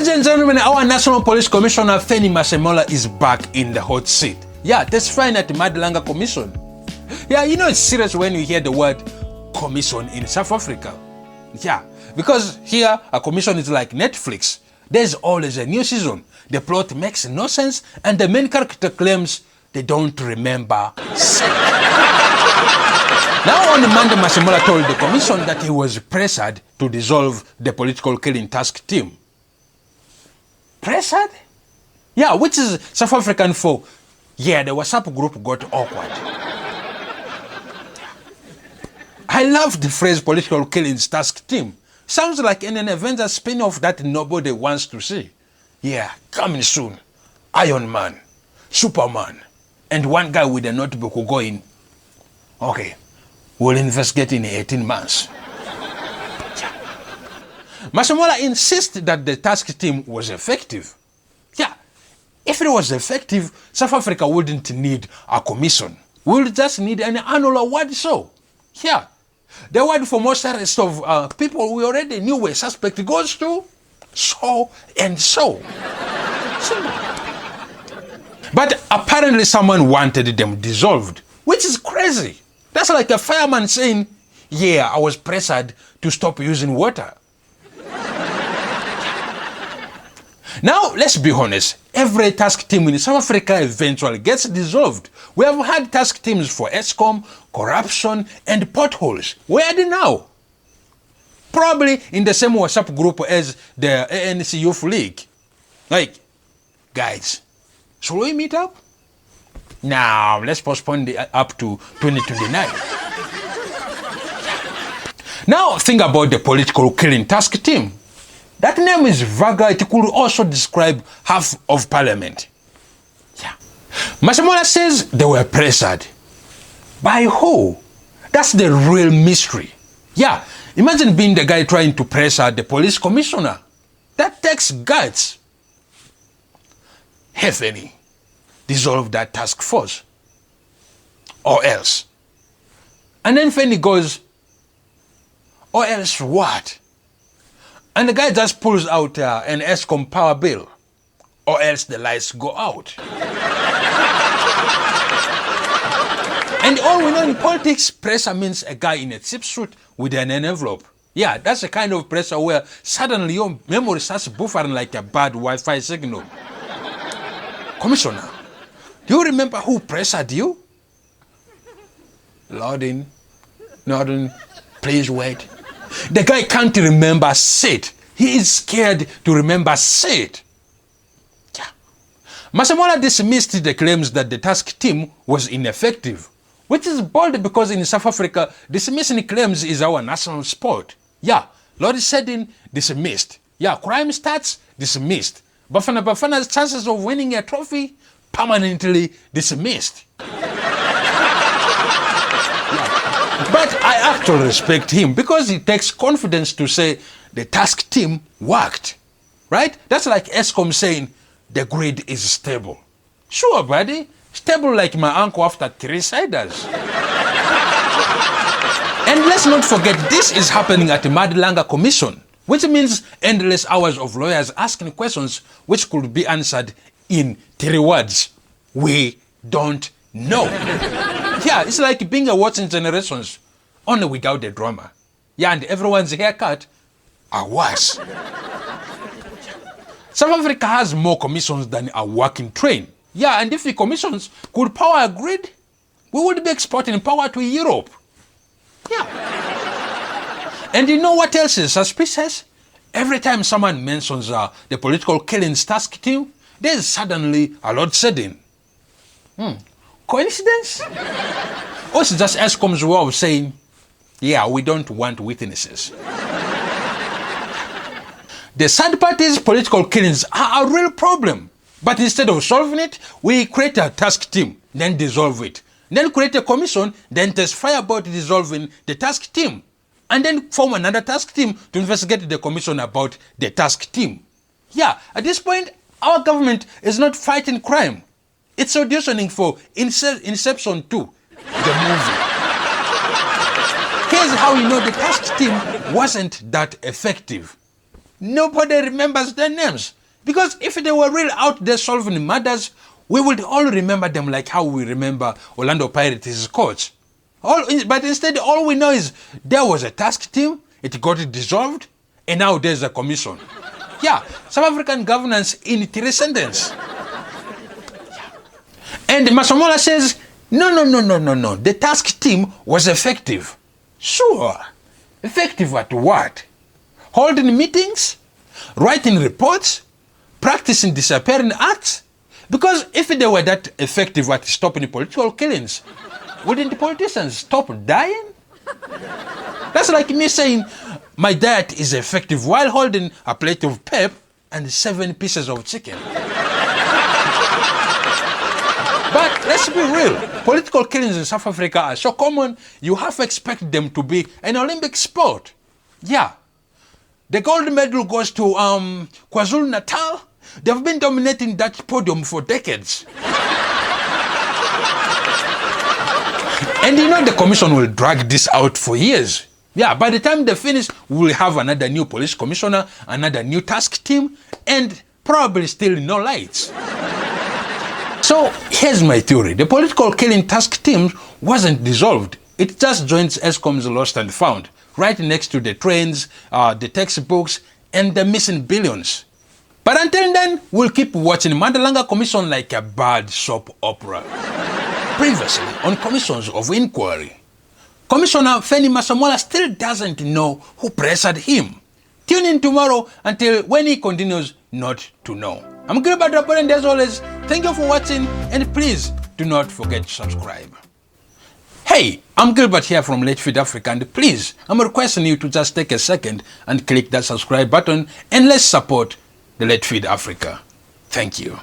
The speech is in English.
Ladies and gentlemen, our National Police Commissioner Fanny Masemola is back in the hot seat. Yeah, testifying at the Madlanga Commission. Yeah, you know it's serious when you hear the word commission in South Africa. Yeah, because here a commission is like Netflix. There's always a new season. The plot makes no sense and the main character claims they don't remember. Now on Monday, Masemola told the commission that he was pressured to dissolve the political killing task team. Pressured? Yeah, which is South African for, yeah, the WhatsApp group got awkward. I love the phrase political killings task team. Sounds like in an Avengers spin-off that nobody wants to see. Yeah, coming soon. Iron Man, Superman, and one guy with a notebook will go in. Okay, we'll investigate in 18 months. Masemola insists that the task team was effective. Yeah, if it was effective, South Africa wouldn't need a commission. We would just need an annual award show. Yeah, the award for most arrests of people we already knew were suspect goes to so and so. But apparently someone wanted them dissolved, which is crazy. That's like a fireman saying, yeah, I was pressured to stop using water. Now, let's be honest, every task team in South Africa eventually gets dissolved. We have had task teams for Eskom, corruption, and potholes. Where are they now? Probably in the same WhatsApp group as the ANC Youth League. Like, guys, should we meet up? Now, let's postpone up to 2029. Now, think about the political killing task team. That name is vague. It could also describe half of parliament. Yeah. Masemola says they were pressured. By who? That's the real mystery. Yeah, imagine being the guy trying to pressure the police commissioner. That takes guts. Hey, Fanny, dissolve that task force. Or else. And then Fanny goes, or else what? And the guy just pulls out an Eskom power bill, or else the lights go out. And all we know in politics, pressure means a guy in a cheap suit with an envelope. Yeah, that's the kind of pressure where suddenly your memory starts buffering like a bad Wi-Fi signal. Commissioner, do you remember who pressured you? Loading, nodding, please wait. The guy can't remember shit. He is scared to remember shit. Yeah. Masemola dismissed the claims that the task team was ineffective, which is bold because in South Africa, dismissing claims is our national sport. Yeah, load shedding, dismissed. Yeah, crime stats, dismissed. Bafana's chances of winning a trophy, permanently dismissed. But I actually respect him because he takes confidence to say the task team worked, right? That's like Eskom saying the grid is stable. Sure, buddy, stable like my uncle after 3 ciders. And let's not forget, this is happening at the Madlanga Commission, which means endless hours of lawyers asking questions which could be answered in 3 words. We don't know. Yeah, it's like being a watching generations, only without the drama. Yeah, and everyone's haircut are worse. South Africa has more commissions than a working train. Yeah, and if the commissions could power a grid, we would be exporting power to Europe. Yeah. And you know what else is suspicious? Every time someone mentions the political killings task team, there's suddenly a load shedding. Coincidence? Or it's just Eskom's way of saying, yeah, we don't want witnesses. The third party's political killings are a real problem. But instead of solving it, we create a task team, then dissolve it. Then create a commission, then testify about dissolving the task team. And then form another task team to investigate the commission about the task team. Yeah, at this point, our government is not fighting crime. It's auditioning for Inception 2, the movie. Here's how you know the task team wasn't that effective. nobody remembers their names. Because if they were really out there solving murders, we would all remember them like how we remember Orlando Pirates' coach. But instead, all we know is there was a task team, it got dissolved, and now there's a commission. Yeah, South African governance in 3 sentences. And Masemola says, no. The task team was effective. Sure. Effective at what? Holding meetings? Writing reports? Practicing disappearing acts? Because if they were that effective at stopping political killings, wouldn't the politicians stop dying? That's like me saying my diet is effective while holding a plate of pep and 7 pieces of chicken. But let's be real, political killings in South Africa are so common, you half expect them to be an Olympic sport. Yeah. The gold medal goes to KwaZulu-Natal. They've been dominating that podium for decades. And you know the commission will drag this out for years. Yeah, by the time they finish, we'll have another new police commissioner, another new task team, and probably still no lights. So here's my theory. The political killing task team wasn't dissolved. It just joins Eskom's lost and found, right next to the trains, the textbooks, and the missing billions. But until then, we'll keep watching Mandalanga Commission like a bad soap opera. Previously, on commissions of inquiry, Commissioner Feni Masemola still doesn't know who pressured him. Tune in tomorrow until when he continues not to know. I'm Gilbert Drapari, and as always, thank you for watching, and please do not forget to subscribe. Hey, I'm Gilbert here from Late Feed Africa, and please, I'm requesting you to just take a second and click that subscribe button, and let's support the Late Feed Africa. Thank you.